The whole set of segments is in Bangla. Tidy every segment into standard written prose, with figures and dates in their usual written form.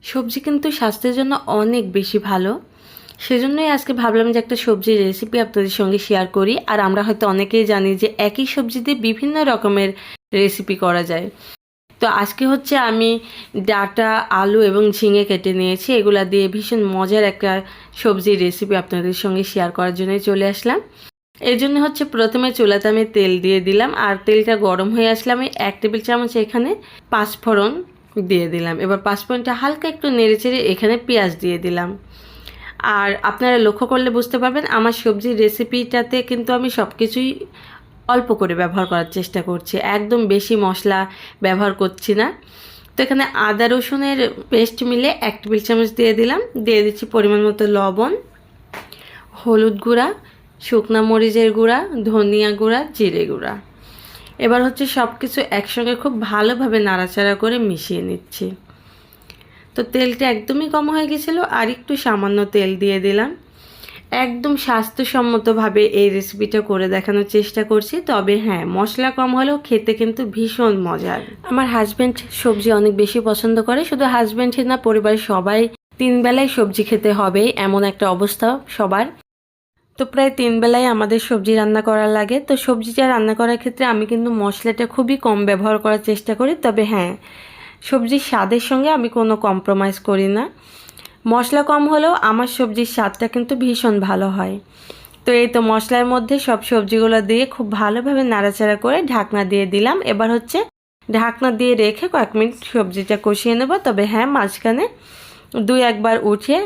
সবজি কিন্তু স্বাস্থ্যের জন্য অনেক বেশি ভালো। সেজন্যই আজকে ভাবলাম যে একটা সবজির রেসিপি আপনাদের সঙ্গে শেয়ার করি। আর আমরা হয়তো অনেকেই জানি যে একই সবজি দিয়ে বিভিন্ন রকমের রেসিপি করা যায়। তো আজকে হচ্ছে আমি ডাঁটা, আলু এবং ঝিঙে কেটে নিয়েছি। এগুলা দিয়ে ভীষণ মজার একটা সবজির রেসিপি আপনাদের সঙ্গে শেয়ার করার জন্যই চলে আসলাম। এর জন্য হচ্ছে প্রথমে চুলাতে আমি তেল দিয়ে দিলাম, আর তেলটা গরম হয়ে আসলে আমি 1 টেবিল চামচ এখানে পাঁচফোড়ন দিয়ে দিলাম। এবার পাঁচফোড়নটা হালকা একটু নেড়েচেড়ে এখানে পেঁয়াজ দিয়ে দিলাম। আর আপনারা লক্ষ্য করলে বুঝতে পারবেন আমার সবজির রেসিপিটাতে কিন্তু আমি সব কিছুই অল্প করে ব্যবহার করার চেষ্টা করছি, একদম বেশি মশলা ব্যবহার করছি না। তো এখানে আদা রসুনের পেস্ট মিলে 1 টেবিল চামচ দিয়ে দিলাম। দিয়ে দিচ্ছি পরিমাণ মতো লবণ, হলুদ গুঁড়া, শুকনা মরিচের গুঁড়া, ধনিয়া গুঁড়া, জিরে গুঁড়া। এবার হচ্ছে সব কিছু একসঙ্গে খুব ভালোভাবে নাড়াচাড়া করে মিশিয়ে নিচ্ছি। তো তেলটা একদমই কম হয়ে গেছিলো, আর একটু সামান্য তেল দিয়ে দিলাম। একদম স্বাস্থ্যসম্মতভাবে এই রেসিপিটা করে দেখানোর চেষ্টা করছি। তবে হ্যাঁ, মশলা কম হলেও খেতে কিন্তু ভীষণ মজার। আমার হাজব্যান্ড সবজি অনেক বেশি পছন্দ করে। শুধু হাজব্যান্ডই না, পরিবারের সবাই 3 বেলায় সবজি খেতে হবে এমন একটা অবস্থা সবার। তো প্রায় 3 বেলায় আমাদের সবজি রান্না করা লাগে। তো সবজিটা রান্না করার ক্ষেত্রে আমি কিন্তু মশলাটা খুবই কম ব্যবহার করার চেষ্টা করি। তবে হ্যাঁ, সবজির স্বাদের সঙ্গে আমি কোনো কম্প্রোমাইজ করি না। মশলা কম হলেও আমার সবজির স্বাদটা কিন্তু ভীষণ ভালো হয়। তো এই তো মশলার মধ্যে সব সবজিগুলো দিয়ে খুব ভালোভাবে নাড়াচাড়া করে ঢাকনা দিয়ে দিলাম। এবার হচ্ছে ঢাকনা দিয়ে রেখে কয়েক মিনিট সবজিটা কষিয়ে নেব। তবে হ্যাঁ, মাঝখানে 2-1 বার উঠিয়ে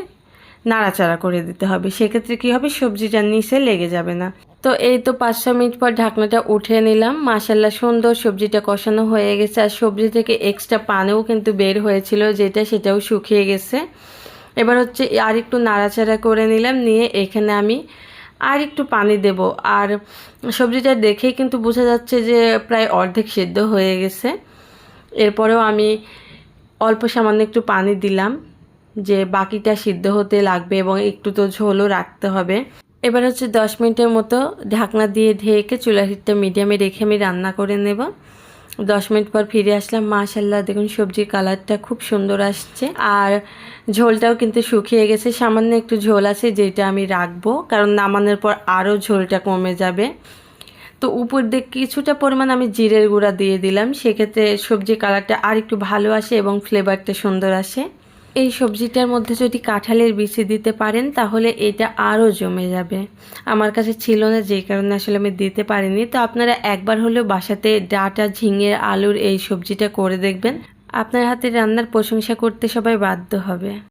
নাড়াচাড়া করে দিতে হবে। সেক্ষেত্রে কী হবে, সবজিটা নিচে লেগে যাবে না। তো এই তো 5-6 মিনিট পর ঢাকনাটা উঠিয়ে নিলাম। মাশাল্লাহ, সুন্দর সবজিটা কষানো হয়ে গেছে। আর সবজি থেকে এক্সট্রা পানিও কিন্তু বের হয়েছিল, সেটাও শুকিয়ে গেছে। এবার হচ্ছে আর একটু নাড়াচাড়া করে নিলাম, নিয়ে এখানে আমি আর একটু পানি দেব। আর সবজিটা দেখেই কিন্তু বোঝা যাচ্ছে যে প্রায় অর্ধেক সিদ্ধ হয়ে গেছে। এরপরেও আমি অল্প সামান্য একটু পানি দিলাম, যে বাকিটা সিদ্ধ হতে লাগবে এবং একটু তো ঝোলও রাখতে হবে। এবার হচ্ছে 10 মিনিটের মতো ঢাকনা দিয়ে ঢেকে চুলার হিটটা মিডিয়ামে রেখে আমি রান্না করে নেব। 10 মিনিট পর ফিরে আসলাম। মাশাল্লাহ, দেখুন সবজির কালারটা খুব সুন্দর আসছে, আর ঝোলটাও কিন্তু শুকিয়ে গেছে। সামান্য একটু ঝোল আছে, যেটা আমি রাখবো, কারণ নামানোর পর আরও ঝোলটা কমে যাবে। তো উপর দিয়ে কিছুটা পরিমাণ আমি জিরের গুঁড়া দিয়ে দিলাম। সেক্ষেত্রে সবজির কালারটা আর একটু ভালো আসে এবং ফ্লেভারটা সুন্দর আসে। এই সবজিটার মধ্যে যদি কাঁঠালের বিচি দিতে পারেন তাহলে এটা আরও জমে যাবে। আমার কাছে ছিল না, যেই কারণে আসলে আমি দিতে পারিনি। তো আপনারা একবার হলেও বাসাতে ডাঁটা, ঝিঙে, আলুর এই সবজিটা করে দেখবেন। আপনার হাতের রান্নার প্রশংসা করতে সবাই বাধ্য হবে।